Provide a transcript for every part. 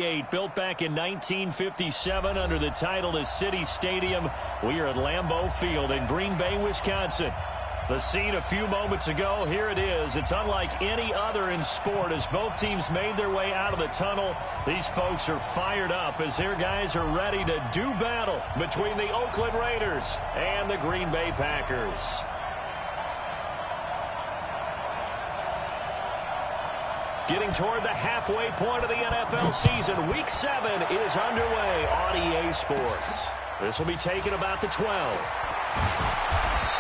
Built back in 1957 under the title of City Stadium. We are at Lambeau Field in Green Bay, Wisconsin. The scene a few moments ago, here it is. It's unlike any other in sport as both teams made their way out of the tunnel. These folks are fired up as their guys are ready to do battle between the Oakland Raiders and the Green Bay Packers. Getting toward the halfway point of the NFL season, Week 7 is underway on EA Sports. This will be taken about the 12.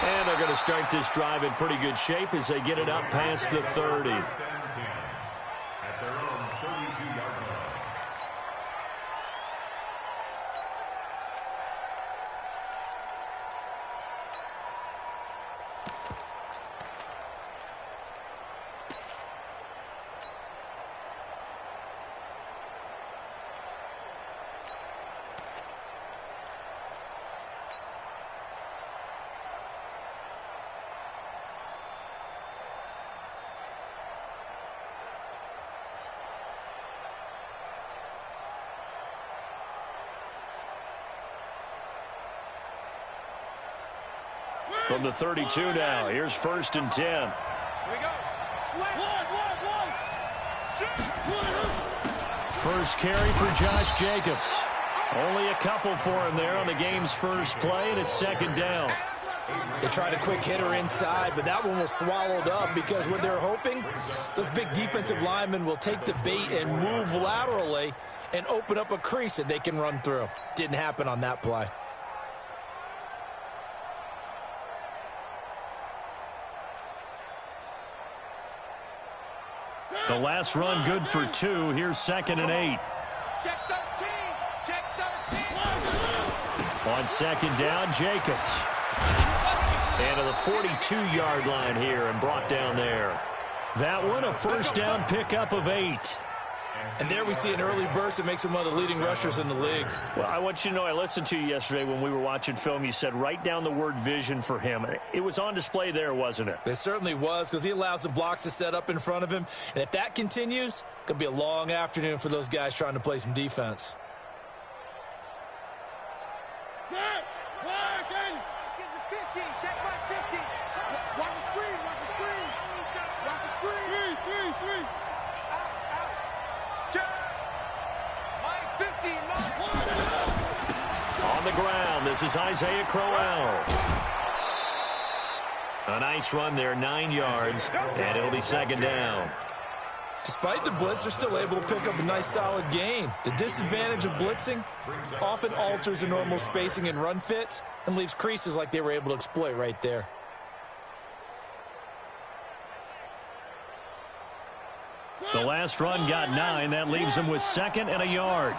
And they're going to start this drive in pretty good shape as they get it up past the 30. From the 32 now, here's 1st and 10. Here we go. First carry for Josh Jacobs. Only a couple for him there on the game's first play, and it's 2nd down. They tried a quick hitter inside, but that one was swallowed up because what they're hoping, those big defensive linemen will take the bait and move laterally and open up a crease that they can run through. Didn't happen on that play. The last run good for 2. Here's 2nd and 8. Check 13. Check 13. On 2nd down, Jacobs. And to the 42-yard line here and brought down there. That one a 1st down pickup of 8. And there we see an early burst that makes him one of the leading rushers in the league. Well, I want you to know, I listened to you yesterday when we were watching film. You said write down the word vision for him. It was on display there, wasn't it? It certainly was, because he allows the blocks to set up in front of him. And if that continues, it's going to be a long afternoon for those guys trying to play some defense. Check my 50. Watch the screen. Watch the screen. Watch the screen. 3. Check. My 50. On the ground, this is Isaiah Crowell. A nice run there, 9 yards, and it'll be 2nd down. Despite the blitz, they're still able to pick up a nice solid gain. The disadvantage of blitzing often alters the normal spacing and run fits and leaves creases like they were able to exploit right there. The last run got 9. That leaves them with 2nd and a yard.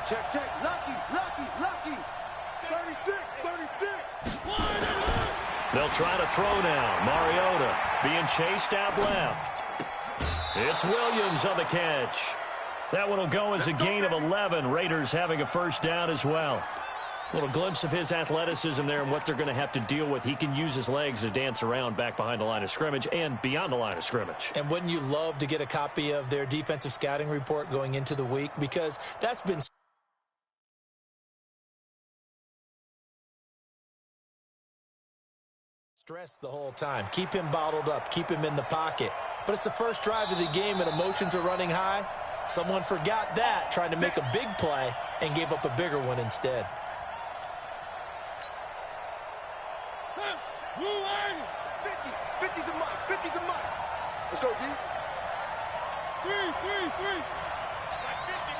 Check. Lucky. 36. They'll try to throw now. Mariota being chased out left. It's Williams on the catch. That one will go as a gain of 11. Raiders having a 1st down as well. A little glimpse of his athleticism there and what they're going to have to deal with. He can use his legs to dance around back behind the line of scrimmage and beyond the line of scrimmage. And wouldn't you love to get a copy of their defensive scouting report going into the week? Because that's been stressed the whole time. Keep him bottled up. Keep him in the pocket. But it's the first drive of the game and emotions are running high. Someone forgot that, trying to make a big play, and gave up a bigger one instead. 50 to Mike. Let's go, D. 3.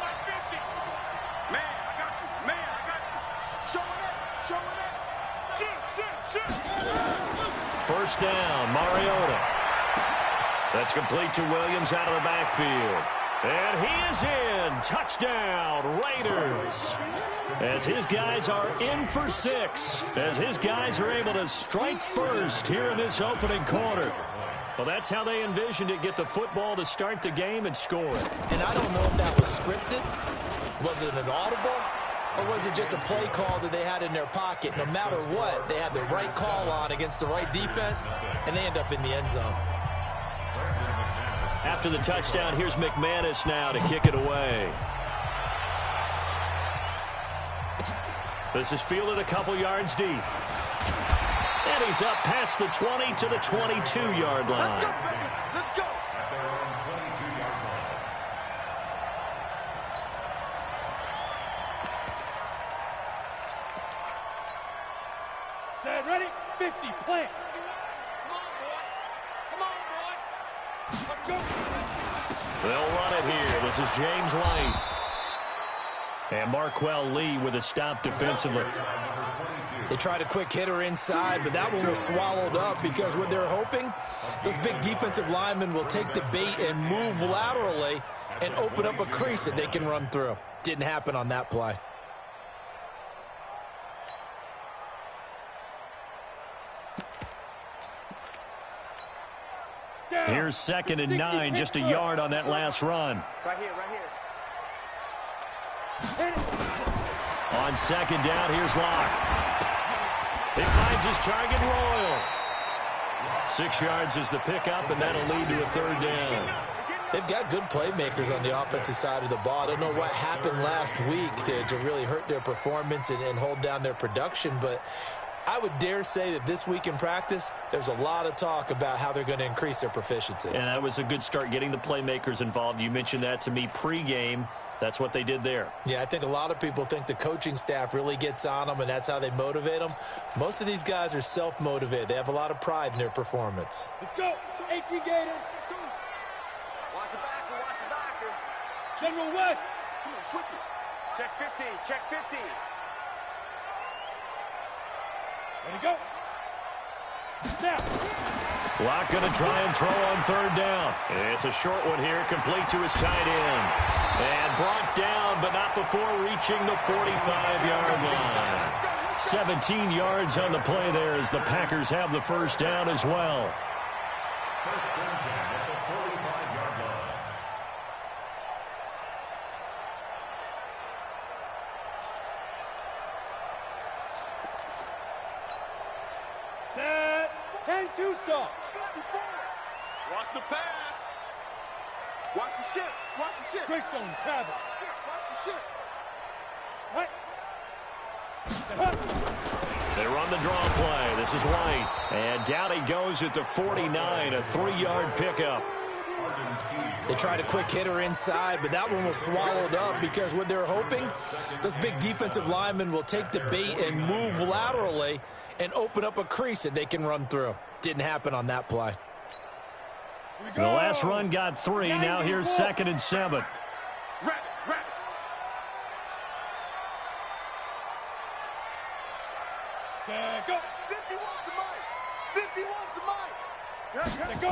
My 50. Man, I got you. Show it. Shoot. 1st down, Mariota. That's complete to Williams out of the backfield. And he is in. Touchdown, Raiders. As his guys are in for 6. As his guys are able to strike first here in this opening quarter. Well, that's how they envisioned it. Get the football to start the game and score it. And I don't know if that was scripted. Was it an audible? Or was it just a play call that they had in their pocket? No matter what, they had the right call on against the right defense, and they end up in the end zone. After the touchdown, here's McManus now to kick it away. This is fielded a couple yards deep. And he's up past the 20 to the 22-yard line. Let's go. Set, ready, 50, plant. Come on, boy. Let's go. They'll run it here. This is James White. And Marquell Lee with a stop defensively. They tried a quick hitter inside, but that one was swallowed up because what they're hoping, those big defensive linemen will take the bait and move laterally and open up a crease that they can run through. Didn't happen on that play. Here's 2nd and 9, just a yard on that last run. Right here. On 2nd down, here's Locke. He finds his target, Royal. 6 yards is the pickup, and that'll lead to a 3rd down. They've got good playmakers on the offensive side of the ball. I don't know what happened last week to really hurt their performance and hold down their production, but I would dare say that this week in practice, there's a lot of talk about how they're going to increase their proficiency. And that was a good start, getting the playmakers involved. You mentioned that to me pregame. That's what they did there. Yeah, I think a lot of people think the coaching staff really gets on them, and that's how they motivate them. Most of these guys are self-motivated. They have a lot of pride in their performance. Let's go. 18 Gator. Watch the backer. General West. Come on, switch it. Check 50. Ready, go. Snap. Locke going to try and throw on 3rd down. It's a short one here, complete to his tight end. And brought down, but not before reaching the 45-yard line. 17 yards on the play there as the Packers have the 1st down as well. Set. 10 Tucson. Watch the pass. Watch the ship. Greystone, Cabot. Watch the ship. Right. They run the draw play. This is White. And down he goes at the 49, a 3-yard pickup. They tried a quick hitter inside, but that one was swallowed up because what they're hoping, those big defensive linemen will take the bait and move laterally and open up a crease that they can run through. Didn't happen on that play. The last run got 3. Now here's 2nd and 7. Rapid. Set, go. 51's the mic. Set, go.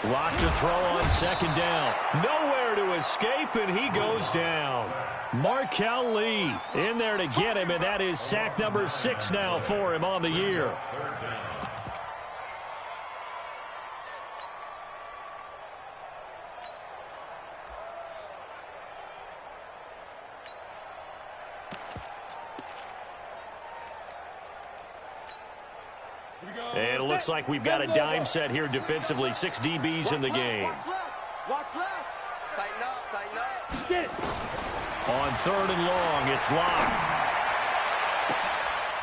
Locke to throw on 2nd down. Nowhere to escape, and he goes down. Marquell Lee in there to get him, and that is sack number 6 now for him on the year. And it looks like we've got a dime set here defensively. 6 DBs in the game. Watch left. Tighten up. Get it. On 3rd and long, it's Locke.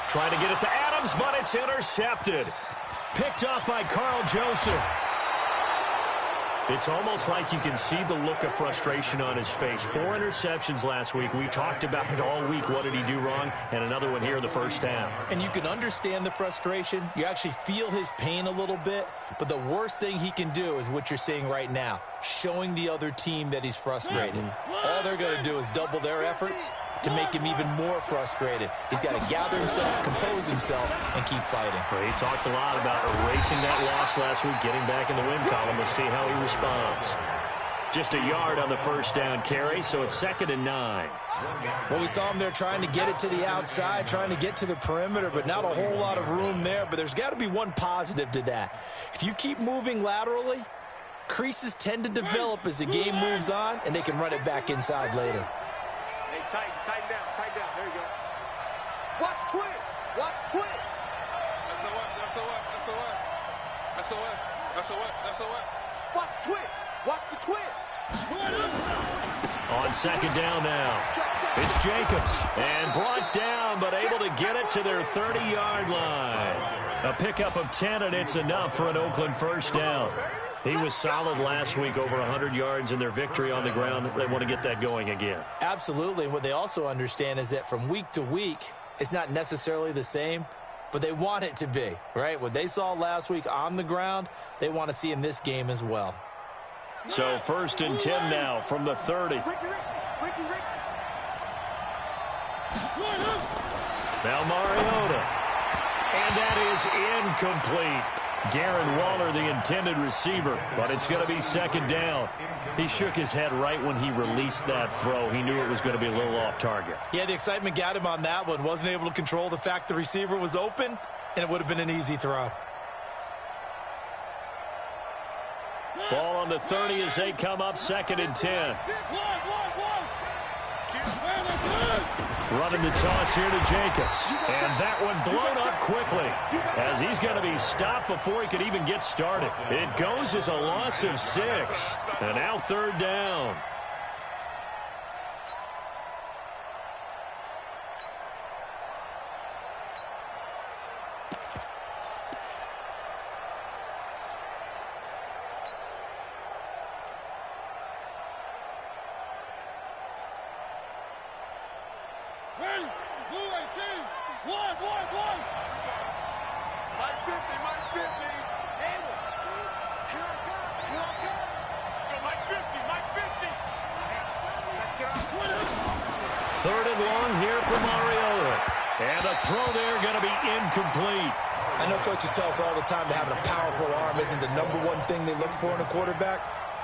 Trying to get it to Adams, but it's intercepted. Picked off by Carl Joseph. It's almost like you can see the look of frustration on his face. 4 interceptions last week. We talked about it all week. What did he do wrong? And another one here in the 1st half. And you can understand the frustration. You actually feel his pain a little bit. But the worst thing he can do is what you're seeing right now, showing the other team that he's frustrated. All they're going to do is double their efforts to make him even more frustrated. He's got to gather himself, compose himself, and keep fighting. Well, he talked a lot about erasing that loss last week, getting back in the win column. We'll see how he responds. Just a yard on the 1st down carry, so it's 2nd and 9. Well, we saw him there trying to get it to the outside, trying to get to the perimeter, but not a whole lot of room there. But there's got to be one positive to that. If you keep moving laterally, creases tend to develop as the game moves on, and they can run it back inside later. Hey, tighten down. Watch twist. Watch twist. Watch twist. Watch the twist. On second down now, it's Jacobs. And brought down, but able to get it to their 30-yard line. A pickup of 10, and it's enough for an Oakland first down. He was solid last week, over 100 yards in their victory on the ground. They want to get that going again. Absolutely. And what they also understand is that from week to week, it's not necessarily the same, but they want it to be, right? What they saw last week on the ground, they want to see in this game as well. So 1st and 10 now from the 30. Now Mariota. And that is incomplete. Darren Waller, the intended receiver, but it's going to be second down. He shook his head right when he released that throw. He knew it was going to be a little off target. Yeah, the excitement got him on that one. Wasn't able to control the fact the receiver was open, and it would have been an easy throw. Ball on the 30 as they come up 2nd and 10. Running the toss here to Jacobs. And that one blown up quickly as he's going to be stopped before he could even get started. It goes as a loss of 6. And now 3rd down. Third and long here for Mariota. And the throw there going to be incomplete. I know coaches tell us all the time that having a powerful arm isn't the #1 thing they look for in a quarterback.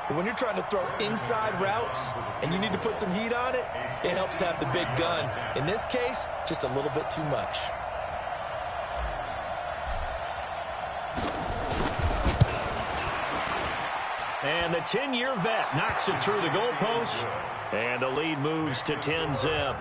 But when you're trying to throw inside routes and you need to put some heat on it, it helps to have the big gun. In this case, just a little bit too much. And the 10-year vet knocks it through the goalpost. And the lead moves to 10-zip.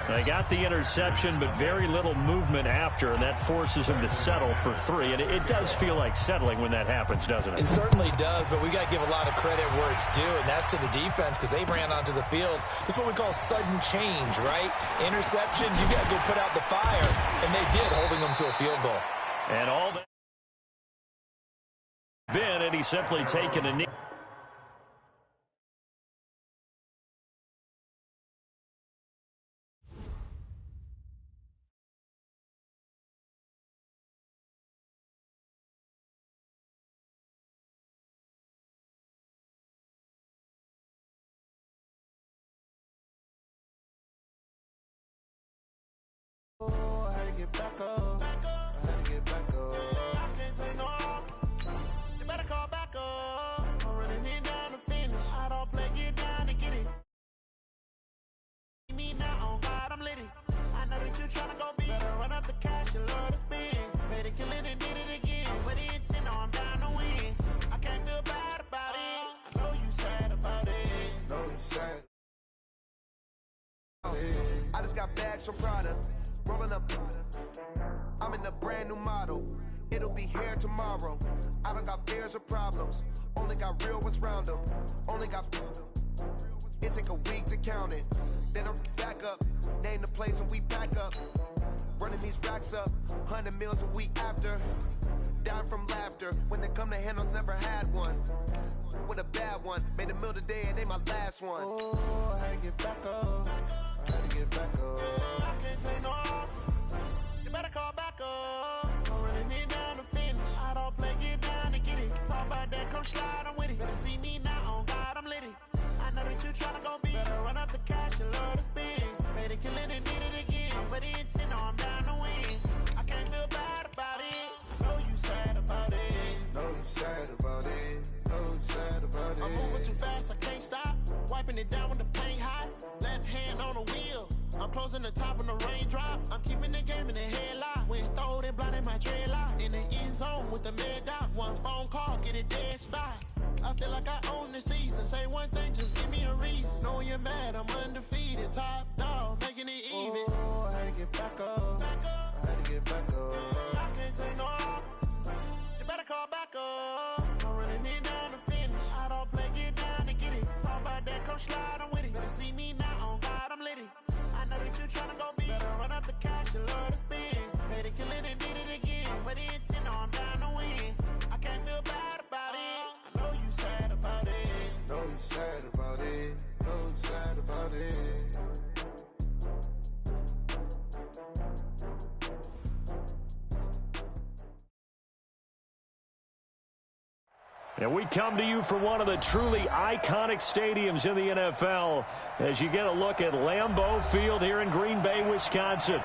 They got the interception, but very little movement after, and that forces them to settle for 3. And it does feel like settling when that happens, doesn't it? It certainly does, but we got to give a lot of credit where it's due, and that's to the defense because they ran onto the field. This is what we call sudden change, right? Interception, you got to go put out the fire, and they did, holding them to a field goal. And all that been, and he's simply taken a knee. Back up. I had to get back up. I can't take no off. You better call back up. I'm running it down to finish. I don't play, get down to get it. Me now, on God, I'm litty. I know that you tryna go big. Better run up the cash, you love to spend. Made it, kill it, and did it again. With the intent, no, I'm down to win. I can't feel bad about it. I know you sad about it. Know you sad. I just got bags from Prada. Rolling up, I'm in a brand new model. It'll be here tomorrow. I don't got fears or problems. Only got real ones round them. Only got. It take a week to count it. Then I'm back up. Name the place and we pack up. Running these racks up. 100 meals a week after. Down from laughter. When they come to handles, never had one. With a bad one. Made a meal today and they my last one. Oh, I had to get back up. I had to get back up. I can't take no off. You better call back up. I'm running it down to finish. I don't play, get down to get it. Talk about that, come slide, I'm with it. Better see me now, on God, I'm litty. I know that you tryna go big. Better run up the cash, you love to spend. Made it, kill it, and did it again. I'm with the intent, no, I'm down to win. I can't feel bad about it. I know you sad about it. Know you sad about it. Know you sad about it. I'm moving too fast, I can't stop. Wiping it down when the paint hot. Left hand on the wheel. I'm closing the top when the raindrop. I'm keeping the game in the headlock. When throw it blind in my dreadlock. In the end zone with the mad dot. One phone call, get it dead stop. I feel like I own the season. Say one thing, just give me a reason. Know you're mad, I'm undefeated. Top dog, making it even. Oh, I had to get back up. I had to get back up. I can't take no off. You better call back up. I'm running it down to finish. I don't play, get down to get it. Talk about that, come slide, I'm with it. Better see me now, on God, I'm litty. I know that you tryna go big. Better run up the cash, you love to spend. Made it, kill it, and did it again. But the intent, no, I'm down to win. I can't feel bad about it. I know you sad about it. Know you sad about it. Know you sad about it. And we come to you from one of the truly iconic stadiums in the NFL as you get a look at Lambeau Field here in Green Bay, Wisconsin.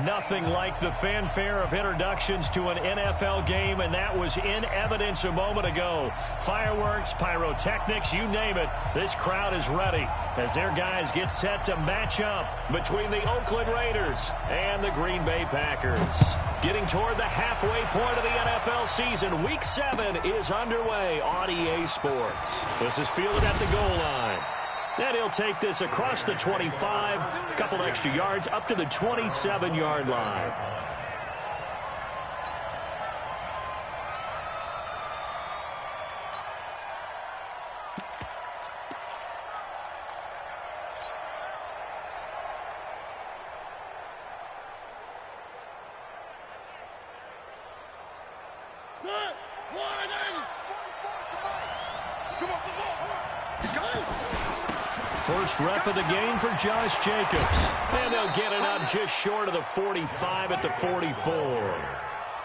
Nothing like the fanfare of introductions to an NFL game, and that was in evidence a moment ago. Fireworks, pyrotechnics, you name it. This crowd is ready as their guys get set to match up between the Oakland Raiders and the Green Bay Packers. Getting toward the halfway point of the NFL season, Week 7 is underway on EA Sports. This is fielded at the goal line. And he'll take this across the 25, a couple extra yards, up to the 27-yard line. First rep of the game for Josh Jacobs. And they'll get it up just short of the 45 at the 44.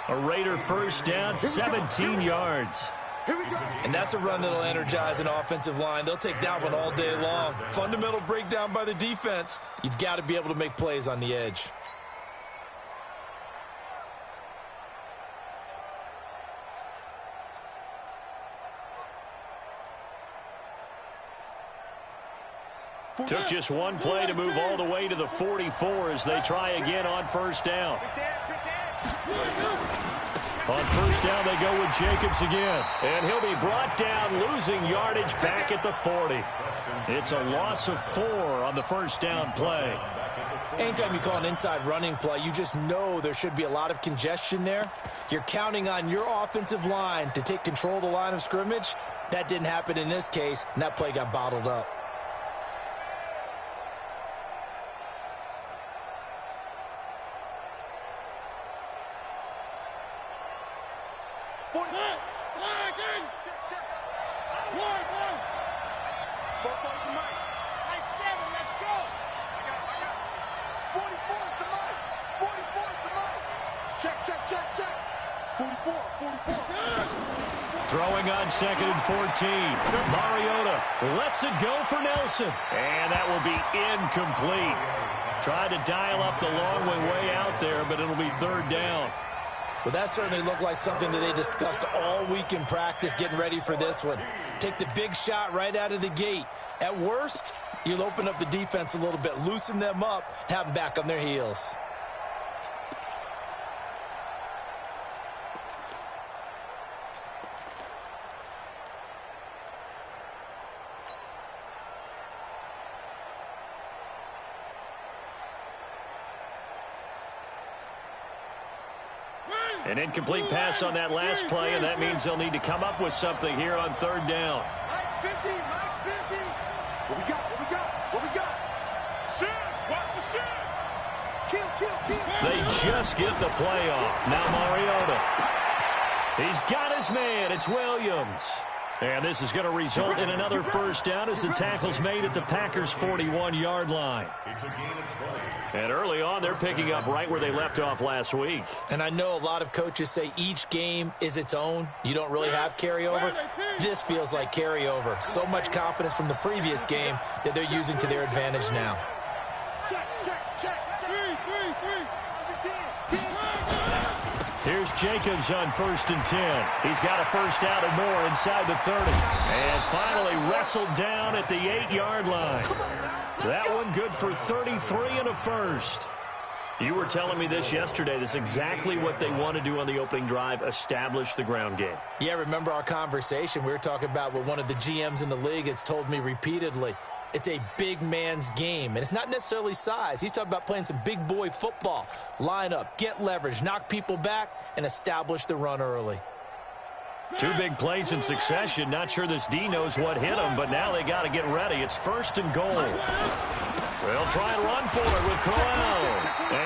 A Raider first down, 17 yards. And that's a run that'll energize an offensive line. They'll take that one all day long. Fundamental breakdown by the defense. You've got to be able to make plays on the edge. Took just one play to move all the way to the 44 as they try again on first down. On first down, they go with Jacobs again. And he'll be brought down, losing yardage back at the 40. It's a loss of 4 on the first down play. Anytime you call an inside running play, you just know there should be a lot of congestion there. You're counting on your offensive line to take control of the line of scrimmage. That didn't happen in this case, and that play got bottled up. Throwing on 2nd and 14. Mariota lets it go for Nelson. And that will be incomplete. Tried to dial up the long way out there, but it'll be third down. Well, that certainly looked like something that they discussed all week in practice getting ready for this one. Take the big shot right out of the gate. At worst, you'll open up the defense a little bit, loosen them up, and have them back on their heels. An incomplete pass on that last play, and that means they'll need to come up with something here on third down. Mike's 50, Mike's 50. What we got, what we got, what we got? Shoot, watch the shoot. Kill. They just get the play off. Now Mariota. He's got his man. It's Williams. And this is going to result in another first down as the tackle's made at the Packers' 41-yard line. And early on, they're picking up right where they left off last week. And I know a lot of coaches say each game is its own. You don't really have carryover. This feels like carryover. So much confidence from the previous game that they're using to their advantage now. Check. Here's Jacobs on 1st and 10. He's got a first down and more inside the 30. And finally wrestled down at the 8-yard line. That one good for 33 and a first. You were telling me this yesterday. This is exactly what they want to do on the opening drive, establish the ground game. Yeah, remember our conversation? We were talking about what one of the GMs in the league has told me repeatedly. It's a big man's game, and it's not necessarily size. He's talking about playing some big boy football. Line up, get leverage, knock people back, and establish the run early. 2 big plays in succession. Not sure this D knows what hit him, but now they got to get ready. It's 1st and goal. They'll try and run for it with Corral.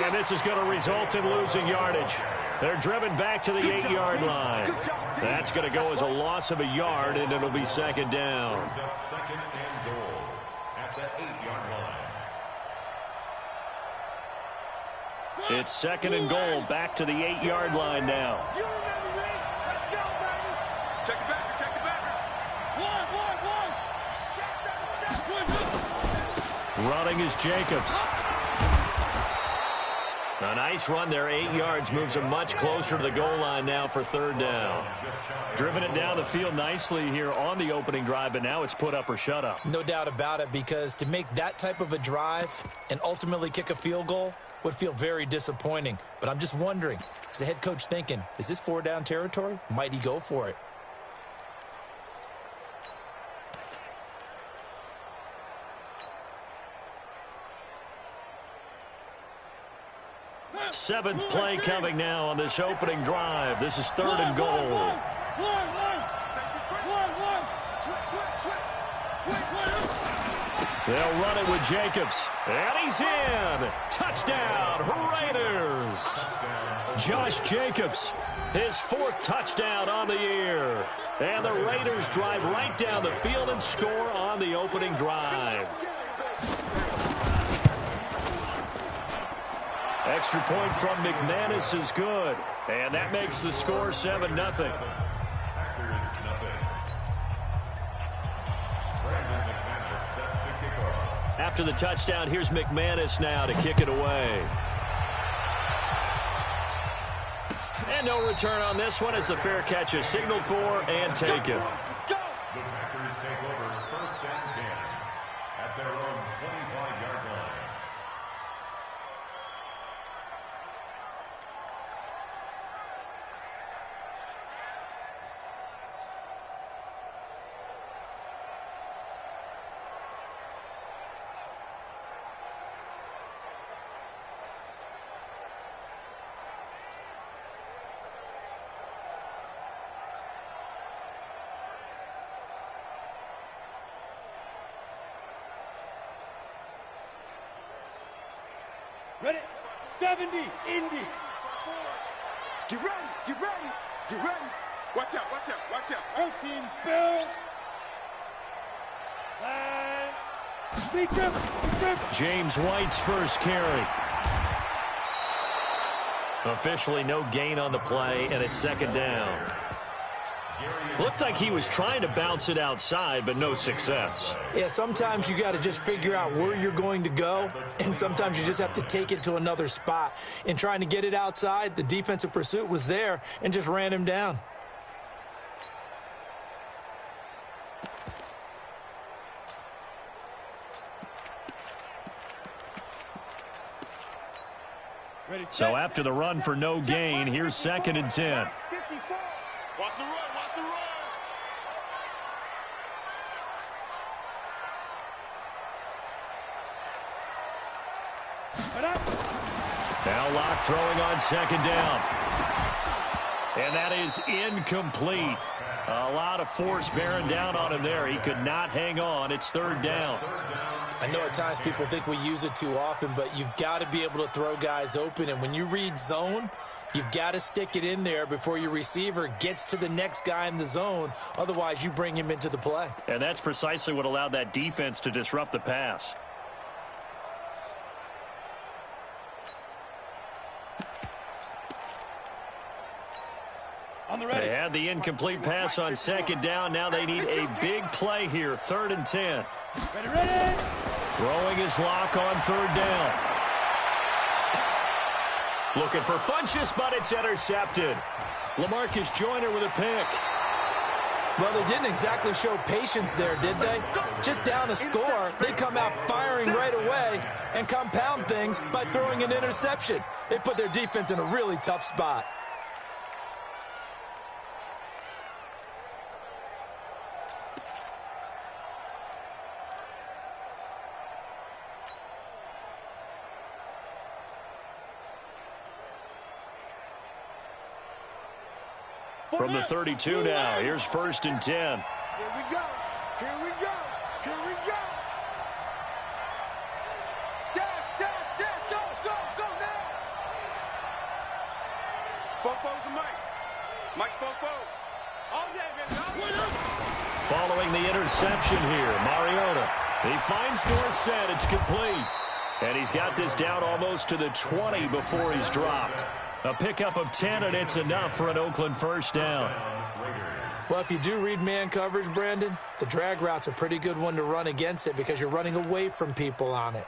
And this is going to result in losing yardage. They're driven back to the 8-yard line. That's going to go as a loss of a yard, and it'll be 2nd down. 2nd and goal at the 8-yard line. It's 2nd and goal, back to the 8-yard line now. Check it back, check it back. One. Running is Jacobs. A nice run there, 8 yards, moves him much closer to the goal line now for 3rd down. Driven it down the field nicely here on the opening drive, but now it's put up or shut up. No doubt about it, because to make that type of a drive and ultimately kick a field goal would feel very disappointing. But I'm just wondering, is the head coach thinking, is this 4-down territory? Might he go for it? Seventh play coming now on this opening drive. This is 3rd and goal. They'll run it with Jacobs. And he's in. Touchdown, Raiders. Josh Jacobs, his 4th touchdown on the year. And the Raiders drive right down the field and score on the opening drive. Extra point from McManus is good. And that makes the score 7-0. After the touchdown, here's McManus now to kick it away. And no return on this one as the fair catch is signaled for and taken. The Packers take over 1st and 10 at their own 25-yard line. Ready? 70, Indy. Get ready, get ready, get ready. Watch out, watch out, watch out. 13, spill. And speak up. James White's first carry. Officially no gain on the play, and it's 2nd down. Looked like he was trying to bounce it outside, but no success. Yeah, sometimes you got to just figure out where you're going to go, and sometimes you just have to take it to another spot. In trying to get it outside, the defensive pursuit was there and just ran him down. So after the run for no gain, here's 2nd and 10. Watch the run, watch the run. Now Locke throwing on 2nd down. And that is incomplete. A lot of force bearing down on him there. He could not hang on. It's 3rd down. I know at times people think we use it too often, but you've got to be able to throw guys open. And when you read zone, you've got to stick it in there before your receiver gets to the next guy in the zone. Otherwise, you bring him into the play. And that's precisely what allowed that defense to disrupt the pass. They had the incomplete pass on 2nd down. Now they need a big play here. 3rd and 10. Ready. Throwing his Lock on 3rd down. Looking for Funchess, but it's intercepted. LaMarcus Joyner with a pick. Well, they didn't exactly show patience there, did they? Just down a score, they come out firing right away and compound things by throwing an interception. They put their defense in a really tough spot. From the 32 now, here's 1st and 10. Here we go. Here we go. Here we go. Dash, dash, dash. Go, go, go now. Fofo's the Mike. Mike's Fofo. All day, man. Following the interception here, Mariota. He finds Dorsett. It's complete. And he's got this down almost to the 20 before he's dropped. A pickup of 10, and it's enough for an Oakland first down. Well, if you do read man coverage, Brandon, the drag route's a pretty good one to run against it because you're running away from people on it.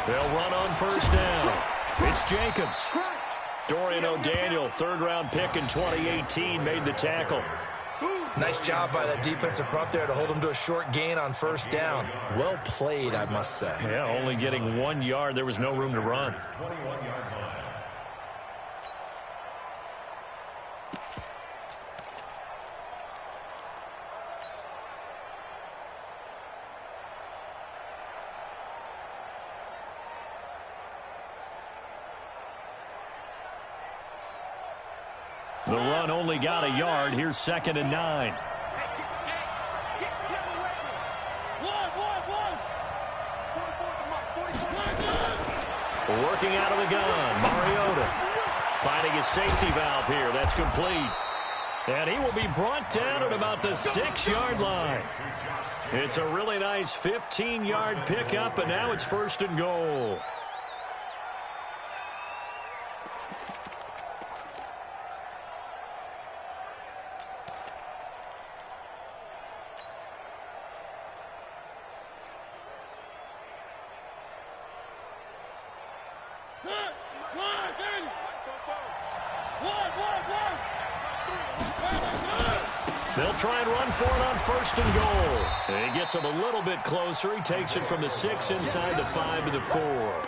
They'll run on first down. It's Jacobs. Dorian O'Daniel, third-round pick in 2018, made the tackle. Nice job by that defensive front there to hold him to a short gain on first down. Well played, I must say. Yeah, only getting 1 yard. There was no room to run. 21-yard line. The run only got a yard. Here's 2nd and 9. Working out of the gun, Mariota. Finding his safety valve here. That's complete. And he will be brought down at about the 6-yard line. It's a really nice 15-yard pickup, and now it's 1st and goal. They'll try and run for it on 1st and goal. And he gets him a little bit closer. He takes it from the 6 inside the 5 to the 4.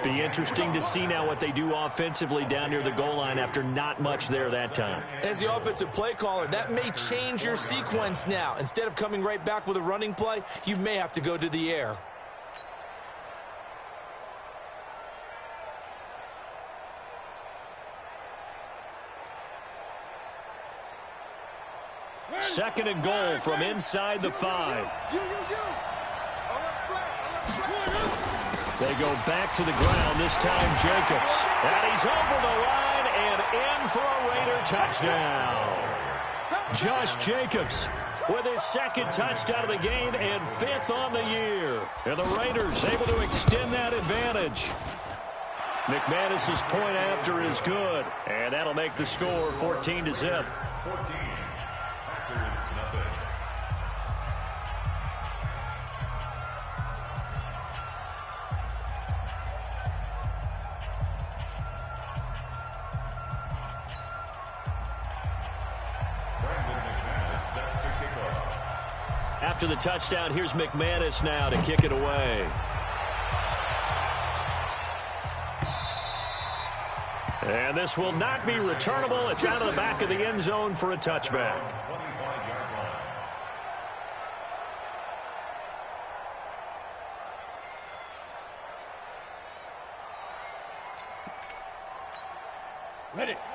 Be interesting to see now what they do offensively down near the goal line after not much there that time. As the offensive play caller, that may change your sequence now. Instead of coming right back with a running play, you may have to go to the air. Second and goal from inside the 5. They go back to the ground, this time Jacobs. And he's over the line and in for a Raider touchdown. Josh Jacobs with his 2nd touchdown of the game and 5th on the year. And the Raiders able to extend that advantage. McManus's point after is good. And that'll make the score 14-0. 14. After the touchdown, here's McManus now to kick it away. And this will not be returnable. It's out of the back of the end zone for a touchback.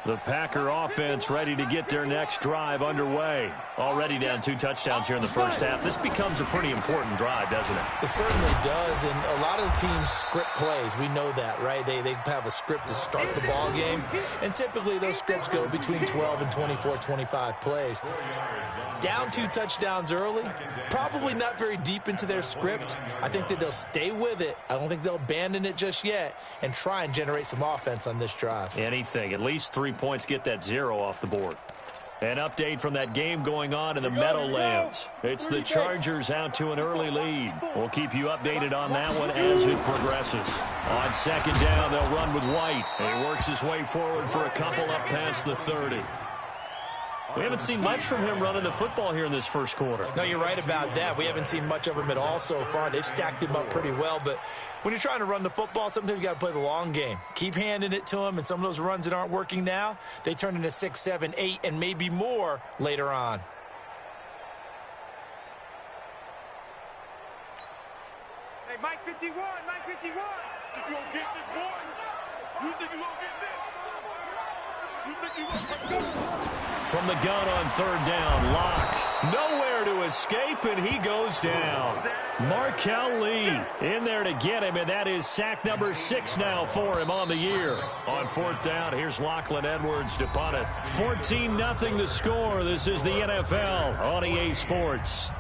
The Packer offense ready to get their next drive underway. Already down 2 touchdowns here in the first half. This becomes a pretty important drive, doesn't it? It certainly does, and a lot of the teams script plays. We know that, right? They have a script to start the ball game, and typically those scripts go between 12 and 24, 25 plays. Down 2 touchdowns early, probably not very deep into their script. I think that they'll stay with it. I don't think they'll abandon it just yet and try and generate some offense on this drive. Anything. At least 3 points, get that 0 off the board. An update from that game going on in the Meadowlands. It's the Chargers out to an early lead. We'll keep you updated on that one as it progresses. On second down, they'll run with White. And he works his way forward for a couple up past the 30. We haven't seen much from him running the football here in this first quarter. No, you're right about that. We haven't seen much of him at all so far. They've stacked him up pretty well, but when you're trying to run the football, sometimes you got to play the long game. Keep handing it to him, and some of those runs that aren't working now, they turn into 6, 7, 8, and maybe more later on. Hey, Mike 51, Mike 51. You gonna get this, boy? You think you gonna get this? You think you gonna get this? From the gun on third down, Locke. Nowhere to escape, and he goes down. Markel Lee in there to get him, and that is sack number 6 now for him on the year. On fourth down, here's Lachlan Edwards to punt it. 14-0 the score. This is the NFL on EA Sports.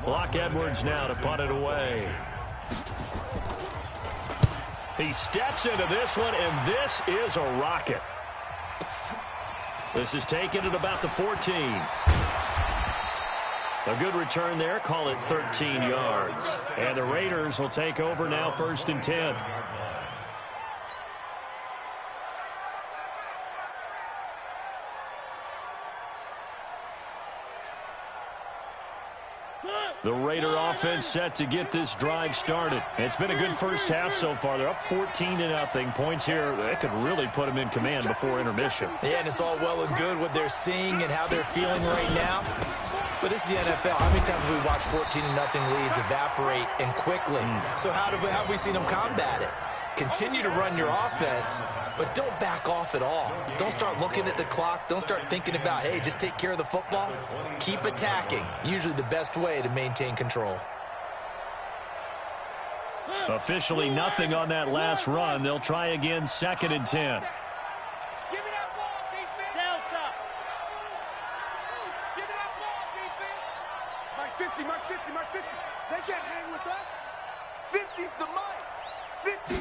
Locke Edwards now to punt it away. He steps into this one, and this is a rocket. This is taken at about the 14. A good return there. Call it 13 yards. And the Raiders will take over now, 1st and 10. The Raider offense set to get this drive started. It's been a good first half so far. They're up 14-0. Points here that could really put them in command before intermission. Yeah, and it's all well and good what they're seeing and how they're feeling right now. But this is the NFL. How many times have we watched 14-0 leads evaporate and quickly? So how have we seen them combat it? Continue to run your offense, but don't back off at all. Don't start looking at the clock. Don't start thinking about, hey, just take care of the football. Keep attacking. Usually the best way to maintain control. Officially nothing on that last run. They'll try again, 2nd and 10. Give me that ball, defense. Delta. Give me that ball, defense. Mark 50, Mark 50, Mark 50. They can't hang with us. 50's the mic. 50.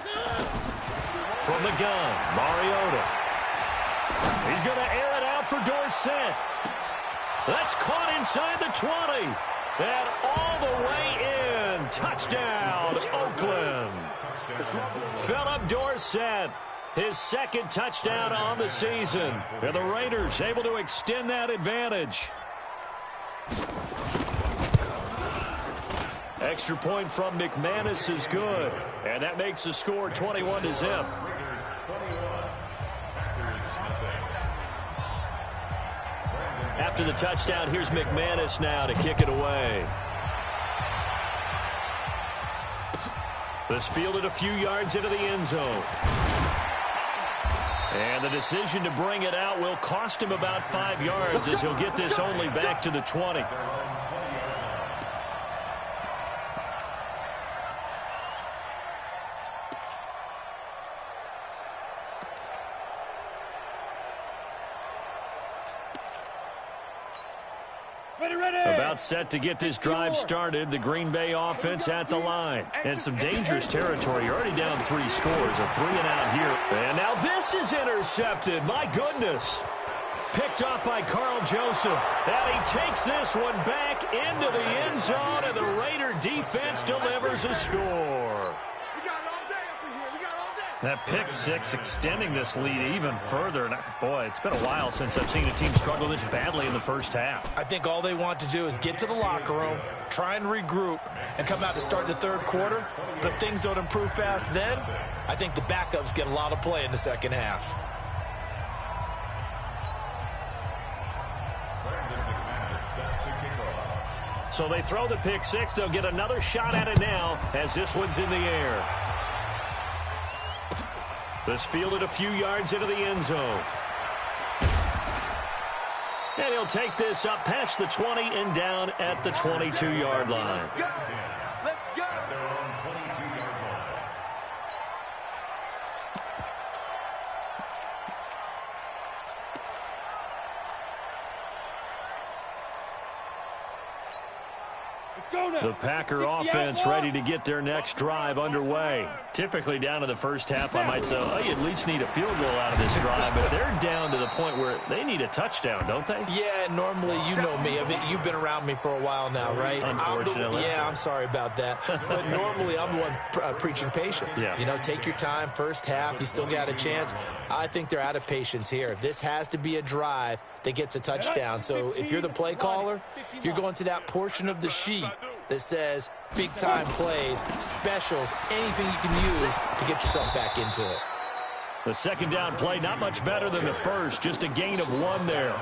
From the gun, Mariota. He's going to air it out for Dorsett. That's caught inside the 20. And all the way in. Touchdown, Oakland. Philip Dorsett, his 2nd touchdown on the season. And the Raiders able to extend that advantage. Extra point from McManus is good. And that makes the score 21-0. After the touchdown, here's McManus now to kick it away. This fielded a few yards into the end zone. And the decision to bring it out will cost him about 5 yards as he'll get this only back to the 20. About set to get this drive started. The Green Bay offense at the line. And some dangerous territory. You're already down 3 scores. A 3-and-out here. And now this is intercepted. My goodness. Picked off by Carl Joseph. And he takes this one back into the end zone. And the Raider defense delivers a score. That pick 6 extending this lead even further. And boy, it's been a while since I've seen a team struggle this badly in the first half. I think all they want to do is get to the locker room, try and regroup, and come out to start the third quarter. But if things don't improve fast then, I think the backups get a lot of play in the second half. So they throw the pick six. They'll get another shot at it now as this one's in the air. This fielded a few yards into the end zone. And he'll take this up past the 20 and down at the 22-yard line. Let's go. At their own 22-yard line. Let's go now. The Packer offense ready to get their next drive underway. Typically down to the first half, I might say, oh, you at least need a field goal out of this drive, but they're down to the point where they need a touchdown, don't they? Yeah, normally, you know me. I mean, you've been around me for a while now, right? Unfortunately. I'm sorry about that. But normally, I'm the one preaching patience. Yeah. You know, take your time, first half, you still got a chance. I think they're out of patience here. This has to be a drive that gets a touchdown. So if you're the play caller, you're going to that portion of the sheet that says big-time plays, specials, anything you can use to get yourself back into it. The second down play, not much better than the first, just a gain of 1 there.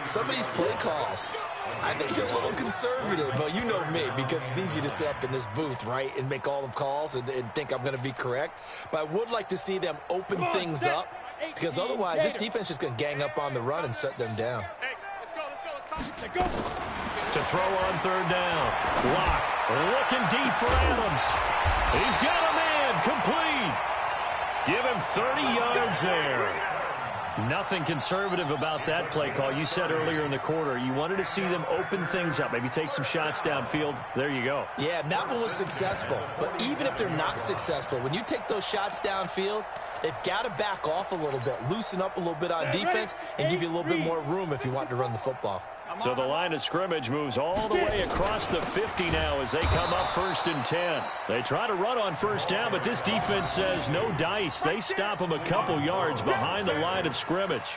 Some of these play calls, I think they're a little conservative, but you know me, because it's easy to sit up in this booth, right, and make all the calls and think I'm going to be correct. But I would like to see them open things up, because otherwise this defense is going to gang up on the run and shut them down. Hey, let's go. To throw on third down. Lock looking deep for Adams. He's got a man complete. Give him 30 yards there. Nothing conservative about that play call. You said earlier in the quarter you wanted to see them open things up, maybe take some shots downfield. There you go. Yeah, that one was successful. But even if they're not successful, when you take those shots downfield, they've got to back off a little bit, loosen up a little bit on defense, and give you a little bit more room if you want to run the football. So the line of scrimmage moves all the way across the 50 now as they come up 1st and 10. They try to run on first down, but this defense says no dice. They stop them a couple yards behind the line of scrimmage.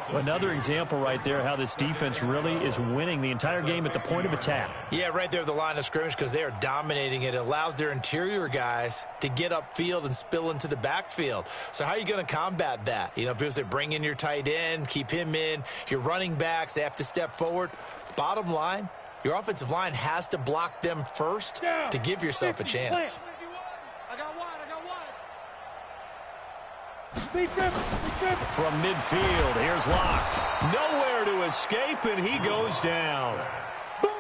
Another example right there how this defense really is winning the entire game at the point of attack. Yeah, right there at the line of scrimmage because they are dominating it. It allows their interior guys to get upfield and spill into the backfield. So how are you going to combat that? You know, because they bring in your tight end, keep him in. Your running backs, they have to step forward. Bottom line, your offensive line has to block them first to give yourself a chance. From midfield, here's Locke. Nowhere to escape, and he goes down.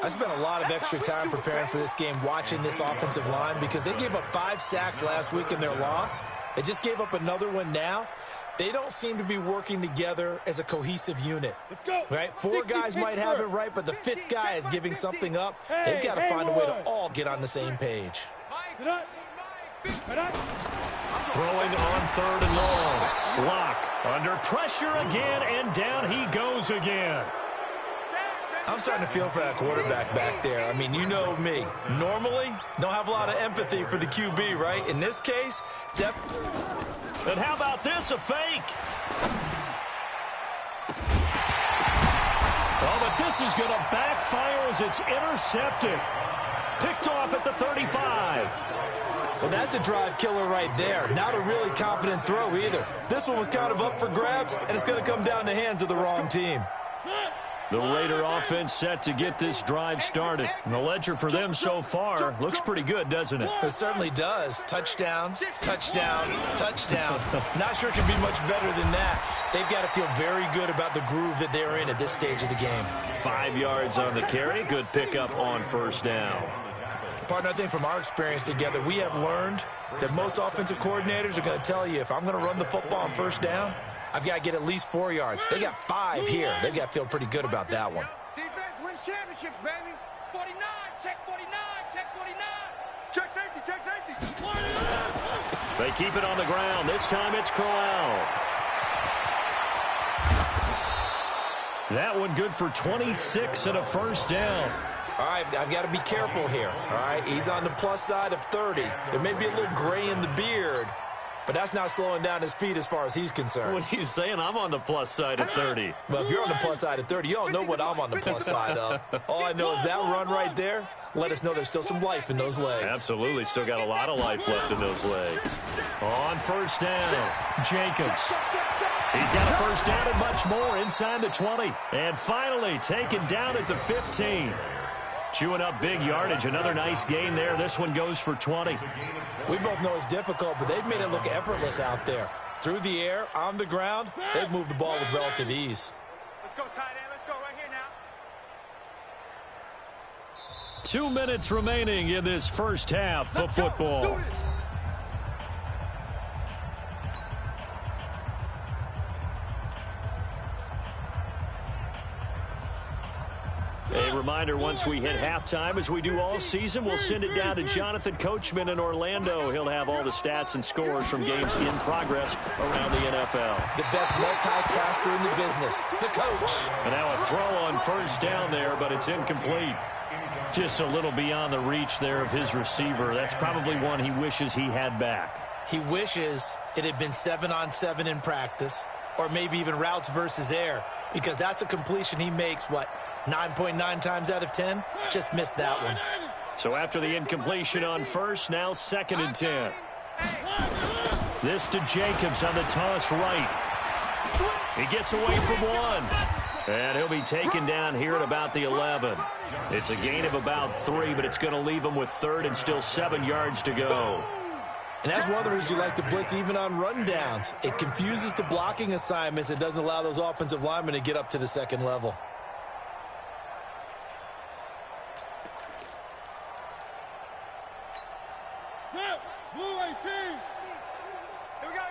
I spent a lot of extra time preparing for this game watching this offensive line because they gave up 5 sacks last week in their loss. They just gave up another one now. They don't seem to be working together as a cohesive unit. Right? 4 guys might have it right, but the 5th guy is giving something up. They've got to find a way to all get on the same page. Throwing on 3rd and long. Locke under pressure again, and down he goes again. I'm starting to feel for that quarterback back there. I mean, you know me. Normally, don't have a lot of empathy for the QB, right? In this case, and how about this, a fake? Oh, but this is going to backfire as it's intercepted. Picked off at the 35. Well, that's a drive killer right there. Not a really confident throw either. This one was kind of up for grabs, and it's going to come down the hands of the wrong team. The Raider offense set to get this drive started. And the ledger for them so far looks pretty good, doesn't it? It certainly does. Touchdown, touchdown, touchdown. Not sure it can be much better than that. They've got to feel very good about the groove that they're in at this stage of the game. 5 yards on the carry. Good pickup on first down. Partner, I think from our experience together, we have learned that most offensive coordinators are going to tell you, if I'm going to run the football on first down, I've got to get at least 4 yards. They got 5 here. They've got to feel pretty good about that one. Defense wins championships, baby. 49, check 49, check 49. Check safety, check safety. They keep it on the ground. This time it's Crowell. That one good for 26 and a first down. All right, I've got to be careful here. All right, he's on the plus side of 30. There may be a little gray in the beard, but that's not slowing down his feet as far as he's concerned. What are you saying? I'm on the plus side of 30. Well, if you're on the plus side of 30, you don't know what I'm on the plus side of. All I know is that run right there let us know there's still some life in those legs. Absolutely. Still got a lot of life left in those legs. On first down, Jacobs. He's got a first down and much more inside the 20. And finally taken down at the 15. Chewing up big yardage. Another nice gain there. This one goes for 20. We both know it's difficult, but they've made it look effortless out there. Through the air, on the ground, they've moved the ball with relative ease. Let's go, tight end. Let's go right here now. 2 minutes remaining in this first half of football. A reminder, once we hit halftime, as we do all season, we'll send it down to Jonathan Coachman in Orlando. He'll have all the stats and scores from games in progress around the NFL. The best multitasker in the business, the coach. And now a throw on first down there, but it's incomplete. Just a little beyond the reach there of his receiver. That's probably one he wishes he had back. He wishes it had been 7-on-7 in practice, or maybe even routes versus air, because that's a completion he makes, 9.9 times out of 10? Just missed that one. So after the incompletion on first, now 2nd and 10. This to Jacobs on the toss right. He gets away from one. And he'll be taken down here at about the 11. It's a gain of about 3, but it's going to leave him with 3rd and still 7 yards to go. And that's one of the reasons you like to blitz even on rundowns. It confuses the blocking assignments. It doesn't allow those offensive linemen to get up to the second level. Blue 18. Here we go.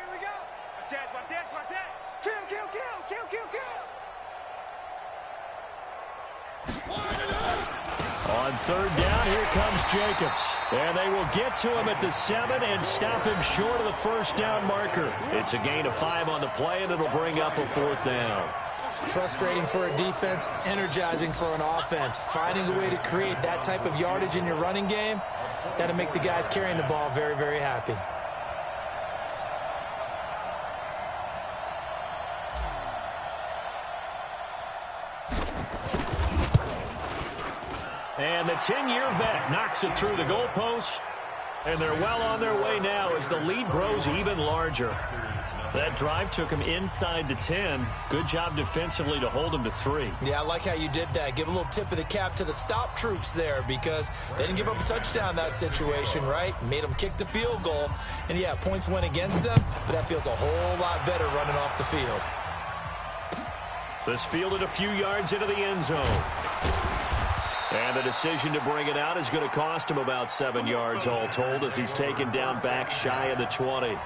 Watch that. Kill. On 3rd down, here comes Jacobs. And they will get to him at the 7 and stop him short of the first down marker. It's a gain of 5 on the play, and it'll bring up a 4th down. Frustrating for a defense, energizing for an offense. Finding a way to create that type of yardage in your running game, that'll make the guys carrying the ball very, very happy. And the 10-year vet knocks it through the goalpost. And they're well on their way now as the lead grows even larger. That drive took him inside the 10. Good job defensively to hold him to 3. Yeah, I like how you did that. Give a little tip of the cap to the stop troops there, because they didn't give up a touchdown in that situation, right? Made them kick the field goal. And, yeah, points went against them, but that feels a whole lot better running off the field. This fielded a few yards into the end zone. And the decision to bring it out is going to cost him about 7 yards all told, as he's taken down back shy of the 20.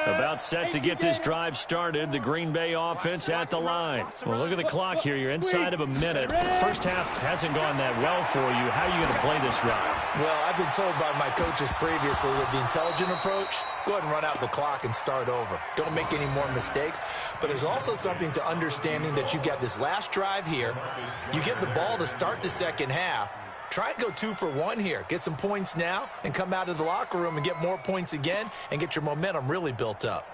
About set to get this drive started. The Green Bay offense at the line. Well, look at the clock here. You're inside of a minute. First half hasn't gone that well for you. How are you going to play this drive? Well, I've been told by my coaches previously that the intelligent approach, go ahead and run out the clock and start over. Don't make any more mistakes. But there's also something to understanding that you got this last drive here. You get the ball to start the second half. Try and go 2 for 1 here. Get some points now and come out of the locker room and get more points again and get your momentum really built up.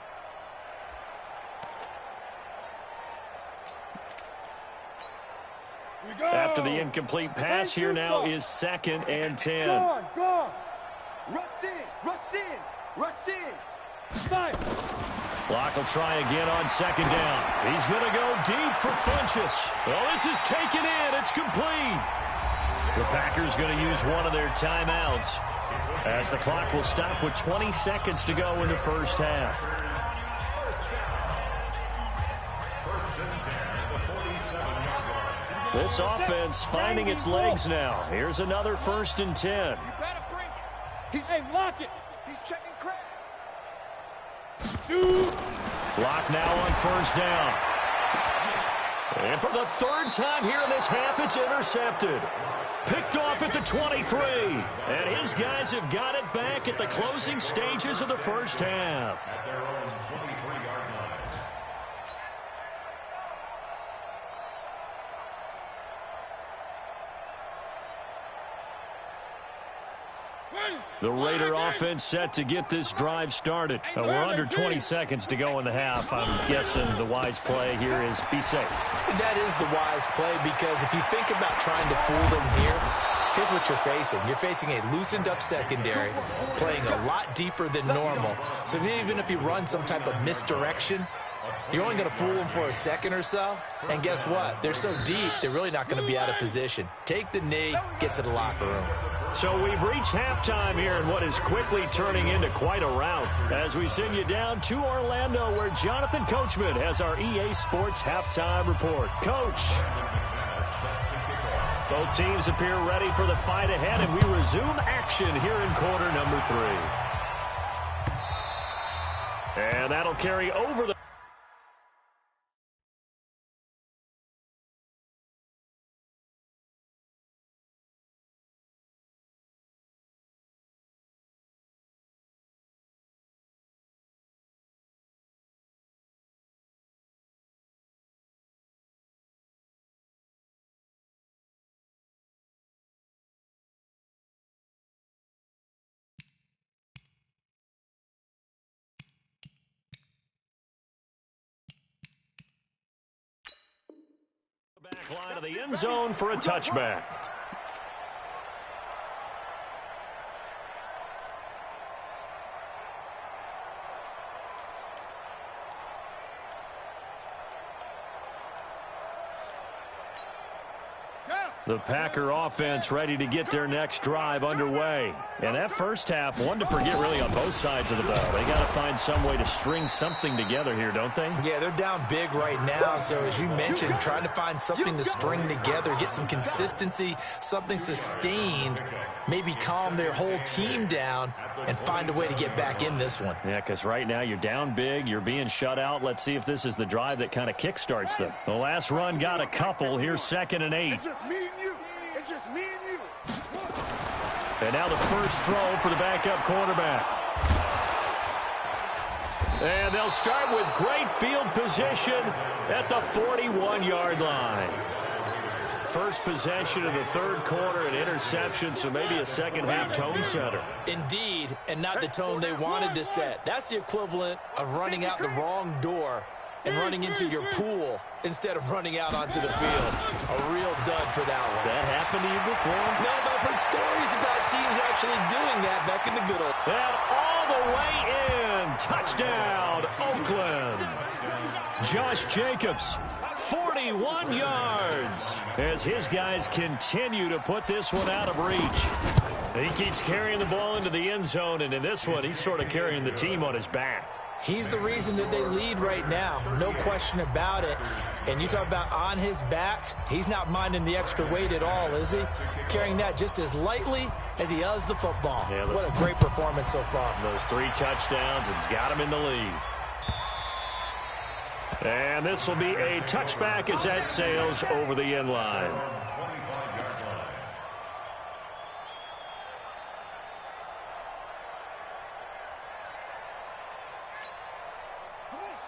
After the incomplete pass, here now is 2nd and 10. Go on. Rush in. Fire. Block will try again on 2nd down. He's going to go deep for Funchess. Well, this is taken in. It's complete. The Packers going to use one of their timeouts as the clock will stop with 20 seconds to go in the first half. This offense finding its legs now. Here's another 1st and 10. You better bring it. Hey, lock it. He's checking crack. Shoot. Block now on 1st down. And for the 3rd time here in this half, it's intercepted. Picked off at the 23. And his guys have got it back at the closing stages of the first half. At their own 23-yard line. The Raider offense set to get this drive started. We're under 20 seconds to go in the half. I'm guessing the wise play here is be safe. That is the wise play, because if you think about trying to fool them here, here's here's what you're facing. You're facing a loosened-up secondary, playing a lot deeper than normal. So even if you run some type of misdirection, you're only going to fool them for a second or so. And guess what? They're so deep, they're really not going to be out of position. Take the knee, get to the locker room. So we've reached halftime here in what is quickly turning into quite a rout as we send you down to Orlando where Jonathan Coachman has our EA Sports halftime report. Coach. Both teams appear ready for the fight ahead, and we resume action here in quarter number 3. And that'll carry over the back line of the end zone for a touchback. The Packer offense ready to get their next drive underway. And that first half, one to forget really on both sides of the ball. They got to find some way to string something together here, don't they? Yeah, they're down big right now. So as you mentioned, trying to find something to string together, get some consistency, something sustained, maybe calm their whole team down and find a way to get back in this one. Yeah, because right now you're down big, you're being shut out. Let's see if this is the drive that kind of kickstarts them. The last run got a couple. Here's 2nd and 8. It's just me and you. It's just me and you. And now the first throw for the backup quarterback. And they'll start with great field position at the 41-yard line. First possession of the third quarter, an interception, so maybe a second-half tone setter. Indeed, and not the tone they wanted to set. That's the equivalent of running out the wrong door and running into your pool instead of running out onto the field. A real dud for that one. Has that happened to you before? No, but I've heard stories about teams actually doing that back in the good old. And all the way in. Touchdown, Oakland. Josh Jacobs, 41 yards. As his guys continue to put this one out of reach. He keeps carrying the ball into the end zone, and in this one, he's sort of carrying the team on his back. He's the reason that they lead right now. No question about it. And you talk about on his back, he's not minding the extra weight at all, is he? Carrying that just as lightly as he does the football. Yeah, what a great performance so far. Those 3 touchdowns, it's got him in the lead. And this will be a touchback as that sails over the end line.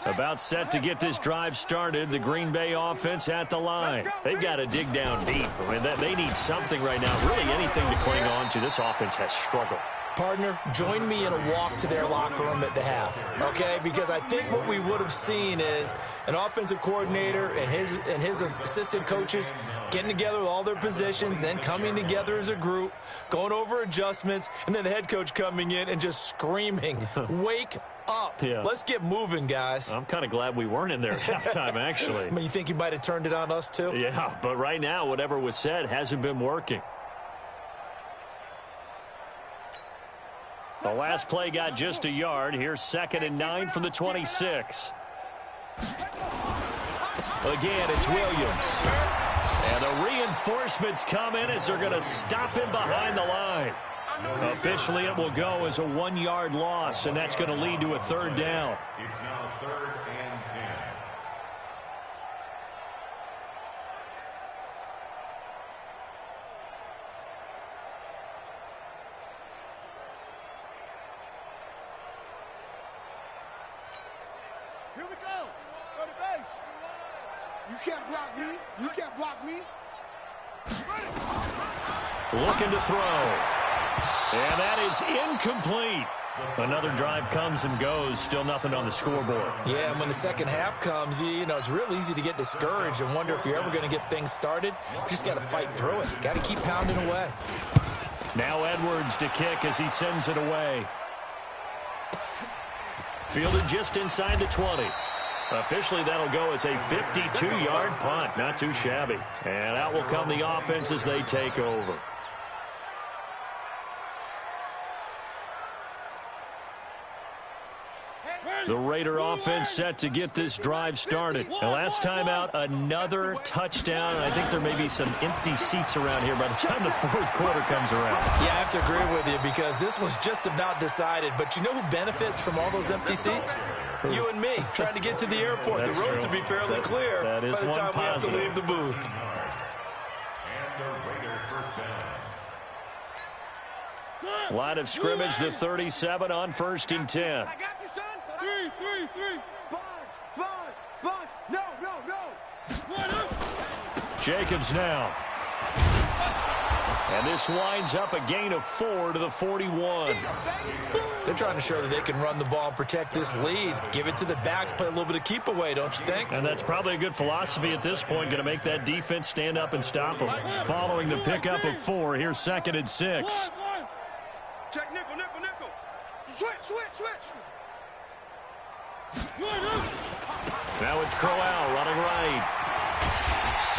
About set to get this drive started, the Green Bay offense at the line. They've got to dig down deep. I mean, they need something right now, really anything to cling on to. This offense has struggled. Partner, join me in a walk to their locker room at the half, okay? Because I think what we would have seen is an offensive coordinator and his assistant coaches getting together with all their positions, then coming together as a group, going over adjustments, and then the head coach coming in and just screaming, wake up. Yeah. Let's get moving, guys. I'm kind of glad we weren't in there at halftime, actually. I mean, you think he might have turned it on us, too? Yeah, but right now, whatever was said hasn't been working. The last play got just a yard. Here's 2nd and 9 from the 26. Again, it's Williams. And the reinforcements come in as they're going to stop him behind the line. Officially, it will go as a 1-yard loss, and that's going to lead to a 3rd down. It's now 3rd and 10. Here we go. Go to base. You can't block me. You can't block me. Looking to throw. And that is incomplete. Another drive comes and goes. Still nothing on the scoreboard. Yeah, and when the second half comes, you know, it's real easy to get discouraged and wonder if you're ever going to get things started. You just got to fight through it. Got to keep pounding away. Now Edwards to kick as he sends it away. Fielded just inside the 20. Officially, that'll go as a 52-yard punt. Not too shabby. And out will come the offense as they take over. The Raider offense set to get this drive started. And last time out, another touchdown. I think there may be some empty seats around here by the time the fourth quarter comes around. Yeah, I have to agree with you because this was just about decided. But you know who benefits from all those empty seats? You and me, trying to get to the airport. That's the roads true. will be fairly clear that is by the time we have to leave the booth. And the Raider first down. Line of scrimmage, the 37 on 1st and 10. I got you, son. Three. Sponge. No. Jacobs now. And this winds up a gain of 4 to the 41. They're trying to show that they can run the ball and protect this lead. Give it to the backs, play a little bit of keep away, don't you think? And that's probably a good philosophy at this point, going to make that defense stand up and stop them. Following the pickup of 4, here's 2nd and 6. Check nickel. Switch. Now it's Crowell running right.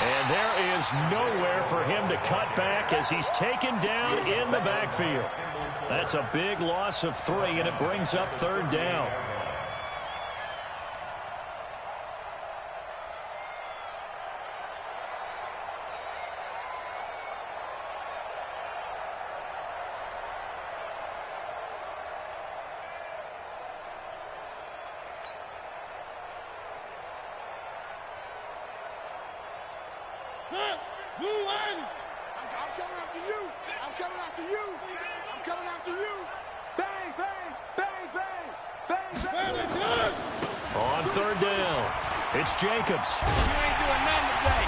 And there is nowhere for him to cut back as he's taken down in the backfield. That's a big loss of 3, and it brings up 3rd down. I'm coming after you. Bang. On 3rd down, it's Jacobs.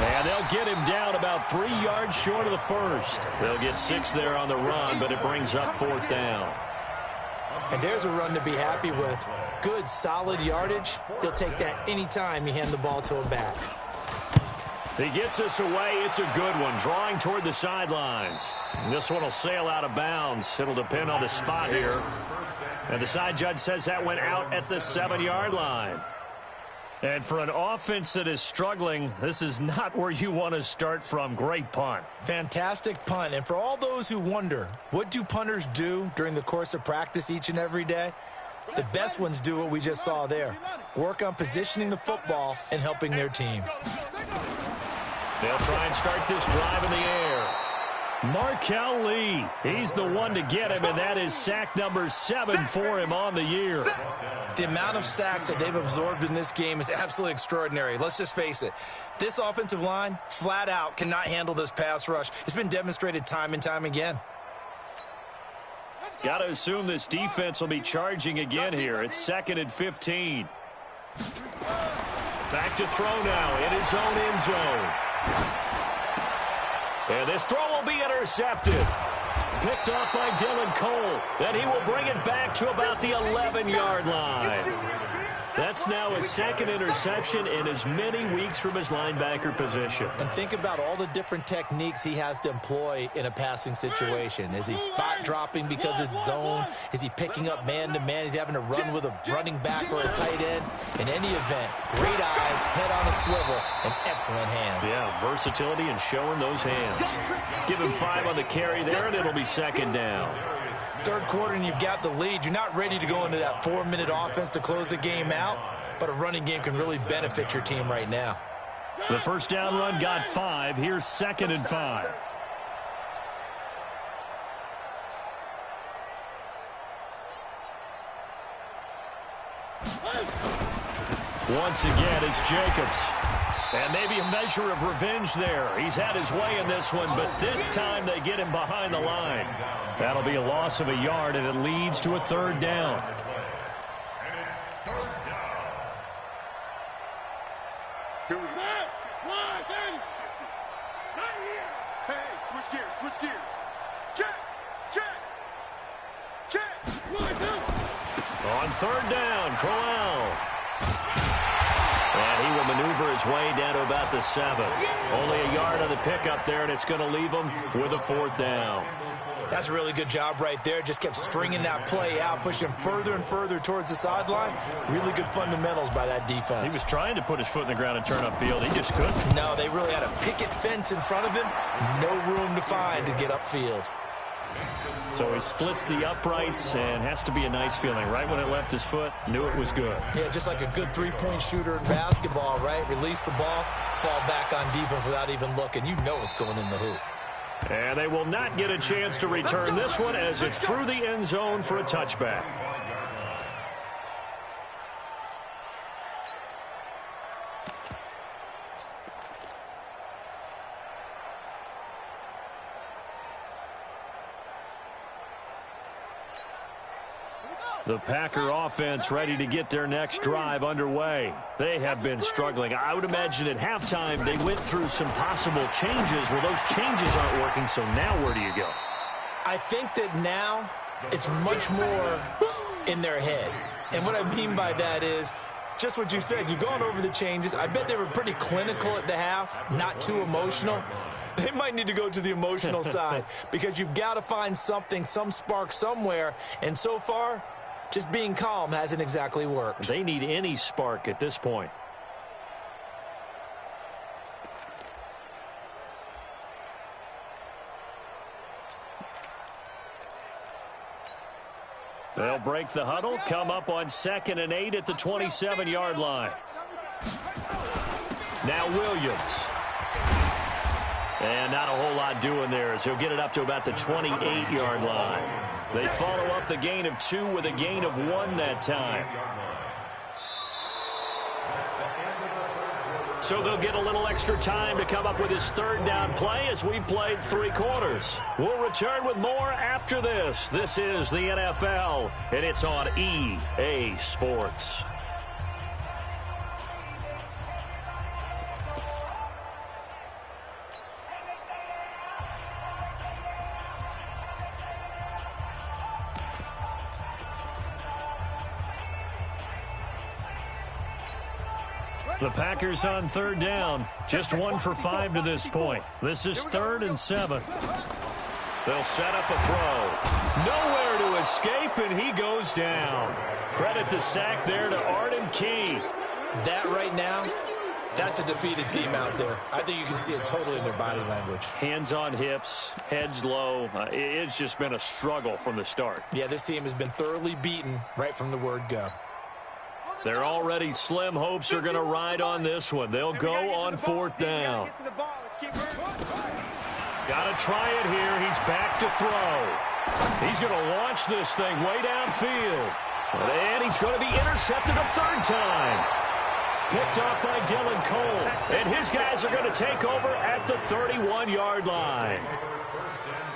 And they'll get him down about 3 yards short of the first. They'll get 6 there on the run, but it brings up 4th down. And there's a run to be happy with. Good, solid yardage. They'll take that anytime you hand the ball to a back. He gets us away. It's a good one, drawing toward the sidelines. This one will sail out of bounds. It'll depend on the spot here. And the side judge says that went out at the 7-yard line. And for an offense that is struggling, this is not where you want to start from. Great punt. Fantastic punt. And for all those who wonder, what do punters do during the course of practice each and every day? The best ones do what we just saw there. Work on positioning the football and helping their team. They'll try and start this drive in the air. Markel Lee, he's the one to get him, and that is sack number 7 for him on the year. The amount of sacks that they've absorbed in this game is absolutely extraordinary. Let's just face it. This offensive line, flat out, cannot handle this pass rush. It's been demonstrated time and time again. Got to assume this defense will be charging again here. It's 2nd and 15. Back to throw now in his own end zone. And this throw will be intercepted. Picked off by Dylan Cole. Then he will bring it back to about the 11-yard line. That's now his 2nd interception in as many weeks from his linebacker position. And think about all the different techniques he has to employ in a passing situation. Is he spot dropping because it's zone? Is he picking up man-to-man? Is he having to run with a running back or a tight end? In any event, great eyes, head on a swivel, and excellent hands. Yeah, versatility and showing those hands. Give him 5 on the carry there, and it'll be 2nd down. 3rd quarter and you've got the lead. You're not ready to go into that 4-minute offense to close the game out, but a running game can really benefit your team right now. The first down run got 5. Here's 2nd and 5. Once again, it's Jacobs. And maybe a measure of revenge there. He's had his way in this one, but this time they get him behind the line. That'll be a loss of a yard, and it leads to a 3rd down. And it's 3rd down. Here we go. Hey, switch gears. Check. On third down, Crowell. And he will maneuver his way down to about the 7. Only a yard on the pickup there, and it's going to leave him with a 4th down. That's a really good job right there. Just kept stringing that play out, pushing him further and further towards the sideline. Really good fundamentals by that defense. He was trying to put his foot in the ground and turn upfield. He just couldn't. No, they really had a picket fence in front of him. No room to find to get upfield. So he splits the uprights and has to be a nice feeling. Right when it left his foot, knew it was good. Yeah, just like a good three-point shooter in basketball, right? Release the ball, fall back on defense without even looking. You know it's going in the hoop. And they will not get a chance to return this one as it's through the end zone for a touchback. The Packer offense ready to get their next drive underway. They have been struggling. I would imagine at halftime they went through some possible changes. Well, those changes aren't working, so now where do you go? I think that now it's much more in their head. And what I mean by that is just what you said. You've gone over the changes. I bet they were pretty clinical at the half, not too emotional. They might need to go to the emotional side because you've got to find something, some spark somewhere. And so far, just being calm hasn't exactly worked. They need any spark at this point. They'll break the huddle, come up on 2nd and 8 at the 27-yard line. Now Williams. And not a whole lot doing there as he'll get it up to about the 28-yard line. They follow up the gain of 2 with a gain of 1 that time. So they'll get a little extra time to come up with his 3rd down play as we've played 3 quarters. We'll return with more after this. This is the NFL, and it's on EA Sports. The Packers on 3rd down. Just 1 for 5 to this point. This is 3rd and 7. They'll set up a throw. Nowhere to escape, and he goes down. Credit the sack there to Arden Key. That right now, that's a defeated team out there. I think you can see it totally in their body language. Hands on hips, heads low. It's just been a struggle from the start. Yeah, this team has been thoroughly beaten right from the word go. Their already slim hopes are going to ride on this one. They'll go on 4th down. Got to try it here. He's back to throw. He's going to launch this thing way downfield. And he's going to be intercepted a 3rd time. Picked off by Dylan Cole. And his guys are going to take over at the 31-yard line.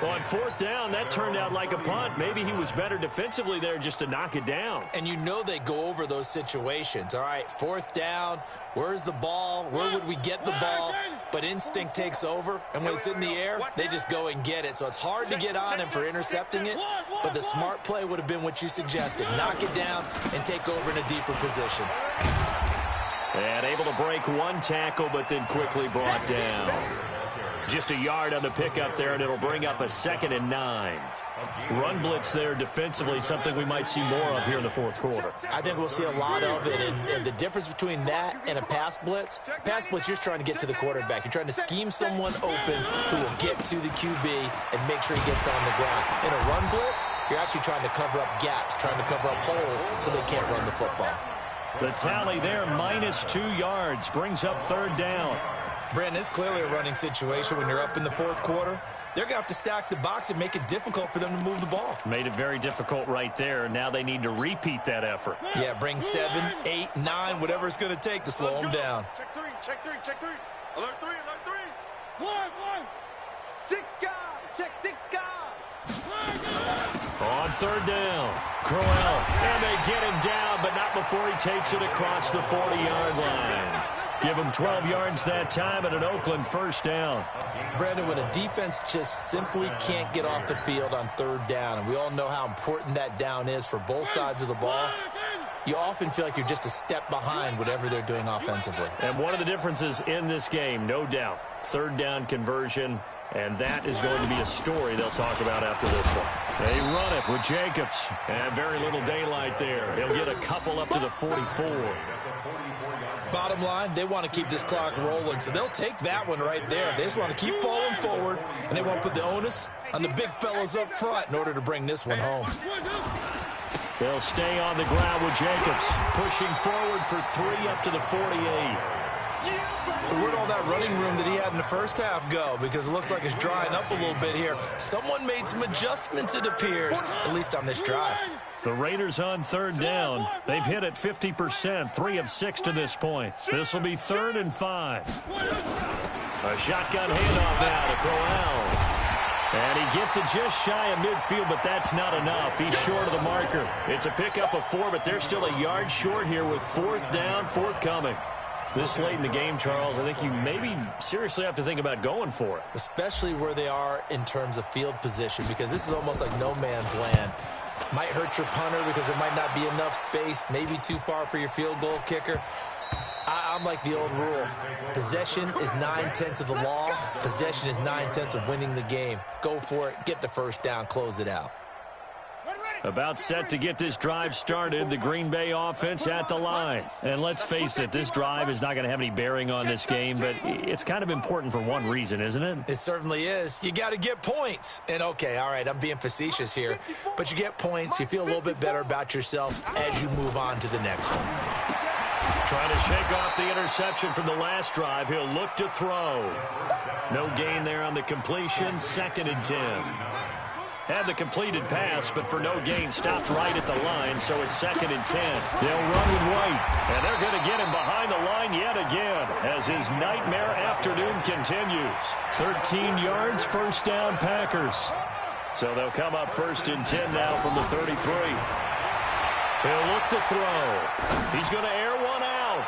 On 4th down, that turned out like a punt. Maybe he was better defensively there just to knock it down. And you know they go over those situations. All right, 4th down, where's the ball? Where would we get the ball? But instinct takes over, and when it's in the air, they just go and get it. So it's hard to get on him for intercepting it, but the smart play would have been what you suggested. Knock it down and take over in a deeper position. And able to break 1 tackle, but then quickly brought down. Just a yard on the pickup there, and it'll bring up a 2nd and 9. Run blitz there defensively, something we might see more of here in the 4th quarter. I think we'll see a lot of it, and the difference between that and a pass blitz, you're just trying to get to the quarterback. You're trying to scheme someone open who will get to the QB and make sure he gets on the ground. In a run blitz, you're actually trying to cover up gaps, trying to cover up holes so they can't run the football. The tally there, -2 yards, brings up 3rd down. Brandon, it's clearly a running situation when you're up in the 4th quarter. They're going to have to stack the box and make it difficult for them to move the ball. Made it very difficult right there. Now they need to repeat that effort. Yeah, bring 7, 8, 9, whatever it's going to take to slow them down. Check 3, check 3, check 3. Alert 3, alert 3. 1. 6 guys. Check 6 guys. On 3rd down, Crowell. And they get him down, but not before he takes it across the 40-yard line. Give them 12 yards that time and an Oakland first down. Brandon, when a defense just simply can't get off the field on third down, and we all know how important that down is for both sides of the ball, you often feel like you're just a step behind whatever they're doing offensively. And one of the differences in this game, no doubt, third down conversion, and that is going to be a story they'll talk about after this one. They run it with Jacobs, and very little daylight there. He'll get a couple up to the 44. Bottom line, they want to keep this clock rolling, so they'll take that one right there. They just want to keep falling forward, and they want to put the onus on the big fellas up front in order to bring this one home. They'll stay on the ground with Jacobs, pushing forward for 3 up to the 48. So where'd all that running room that he had in the first half go? Because it looks like it's drying up a little bit here. Someone made some adjustments, it appears, at least on this drive. The Raiders on third down. They've hit it 50%, 3 of 6 to this point. This will be 3rd and 5. A shotgun handoff now to Crowell. And he gets it just shy of midfield, but that's not enough. He's short of the marker. It's a pickup of 4, but they're still a yard short here with 4th down, forthcoming. This late in the game, Charles, I think you maybe seriously have to think about going for it. Especially where they are in terms of field position, because this is almost like no man's land. Might hurt your punter because there might not be enough space, maybe too far for your field goal kicker. I'm like the old rule. Possession is 9/10 of the law. Possession is 9/10 of winning the game. Go for it. Get the first down. Close it out. About set to get this drive started, the Green Bay offense at the line. And let's face it, this drive is not going to have any bearing on this game, but it's kind of important for one reason, isn't it? It certainly is. You got to get points. And, okay, all right, I'm being facetious here, but you get points, you feel a little bit better about yourself as you move on to the next one. Trying to shake off the interception from the last drive. He'll look to throw. No gain there on the completion, 2nd and 10. Had the completed pass, but for no gain, stopped right at the line, so it's 2nd and 10. They'll run with White, and they're going to get him behind the line yet again as his nightmare afternoon continues. 13 yards, first down, Packers. So they'll come up 1st and 10 now from the 33. He'll look to throw. He's going to air one out.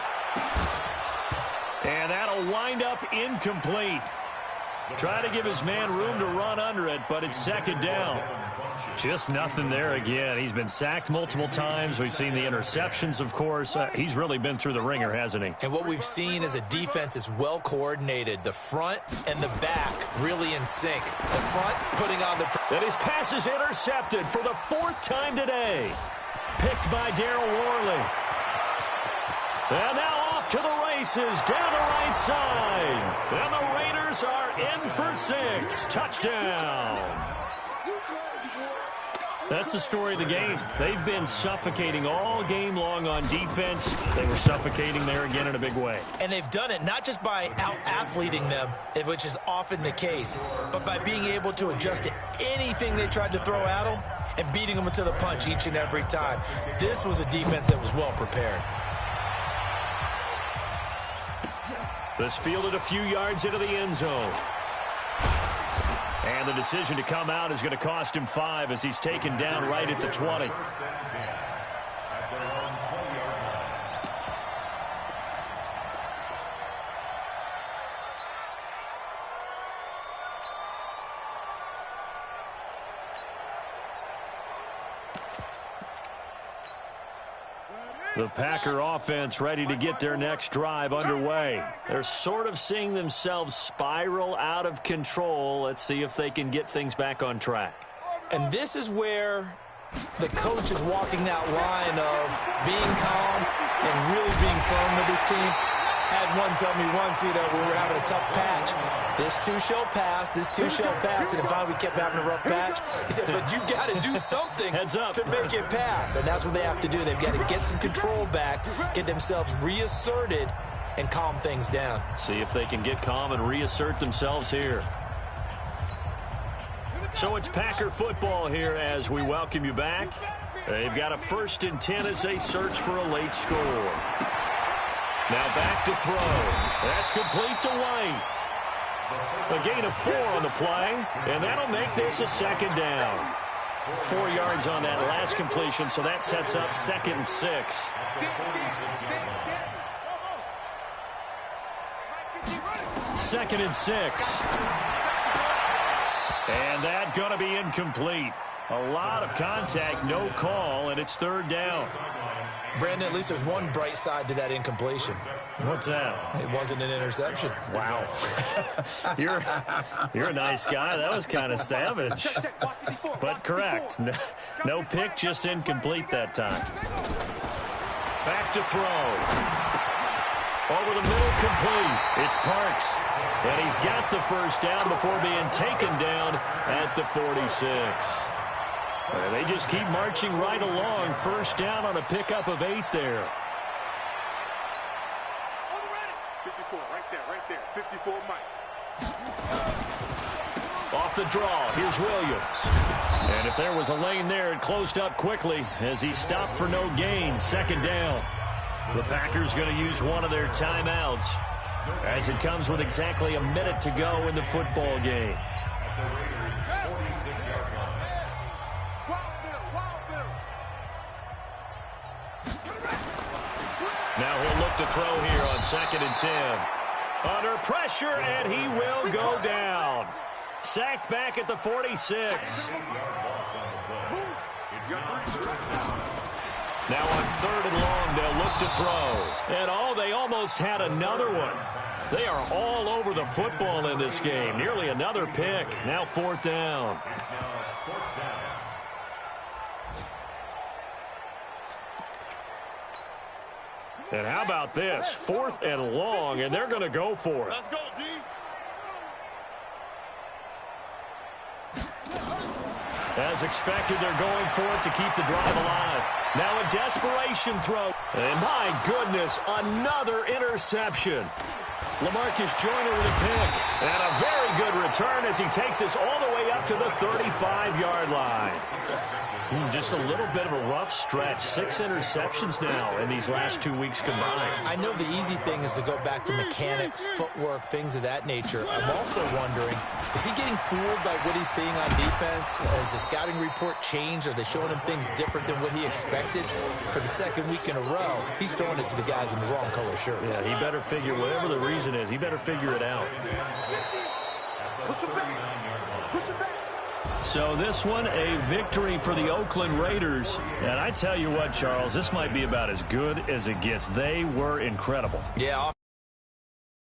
And that'll wind up incomplete. Try to give his man room to run under it, but it's 2nd down. Just nothing there again. He's been sacked multiple times. We've seen the interceptions, of course. He's really been through the ringer, hasn't he? And what we've seen is a defense that's well coordinated. The front and the back really in sync. The front putting on the... And his pass is intercepted for the 4th time today. Picked by Darryl Worley. And now off to the races down the right side. And the Raiders are in for 6. Touchdown. That's the story of the game. They've been suffocating all game long on defense. They were suffocating there again in a big way. And they've done it not just by out-athleting them, which is often the case, but by being able to adjust to anything they tried to throw at them and beating them to the punch each and every time. This was a defense that was well prepared. This fielded a few yards into the end zone. And the decision to come out is going to cost him 5 as he's taken down right at the 20. The Packer offense ready to get their next drive underway. They're sort of seeing themselves spiral out of control. Let's see if they can get things back on track. And this is where the coach is walking that line of being calm and really being firm with his team. I had one tell me once, when we were having a tough patch, this too shall pass, this too shall pass, and finally we kept having a rough patch. He said, but you got to do something to make it pass, and that's what they have to do. They've got to get some control back, get themselves reasserted, and calm things down. See if they can get calm and reassert themselves here. So it's Packer football here as we welcome you back. They've got a 1st and 10 as they search for a late score. Now back to throw. That's complete to White. A gain of 4 on the play, and that'll make this a 2nd down. 4 yards on that last completion, so that sets up 2nd and 6. 2nd and 6. And that going to be incomplete. A lot of contact, no call, and it's 3rd down. Brandon, at least there's one bright side to that incompletion. What's that? It wasn't an interception. Wow. You're a nice guy. That was kind of savage. But correct. No pick, just incomplete that time. Back to throw. Over the middle, complete. It's Parks. And he's got the 1st down before being taken down at the 46. They just keep marching right along. 1st down on a pickup of 8 there. 54, right there. 54, Mike. Off the draw, here's Williams. And if there was a lane there, it closed up quickly as he stopped for no gain. 2nd down. The Packers going to use one of their timeouts as it comes with exactly a minute to go in the football game. Now he'll look to throw here on 2nd and 10. Under pressure, and he will go down. Sacked back at the 46. Now on 3rd and long, they'll look to throw. And they almost had another one. They are all over the football in this game. Nearly another pick. Now 4th down. And how about this? 4th and long, and they're going to go for it. Let's go, D. As expected, they're going for it to keep the drive alive. Now a desperation throw. And my goodness, another interception. LaMarcus Joyner with a pick. And a very good return as he takes us all the way up to the 35-yard line. Just a little bit of a rough stretch. 6 interceptions now in these last 2 weeks combined. I know the easy thing is to go back to mechanics, footwork, things of that nature. I'm also wondering, is he getting fooled by what he's seeing on defense? Has the scouting report changed? Are they showing him things different than what he expected? For the 2nd week in a row, he's throwing it to the guys in the wrong color shirts. Yeah, he better figure, whatever the reason is, he better figure it out. Push it back. Push it back. So this one, a victory for the Oakland Raiders. And I tell you what, Charles, this might be about as good as it gets. They were incredible. Yeah.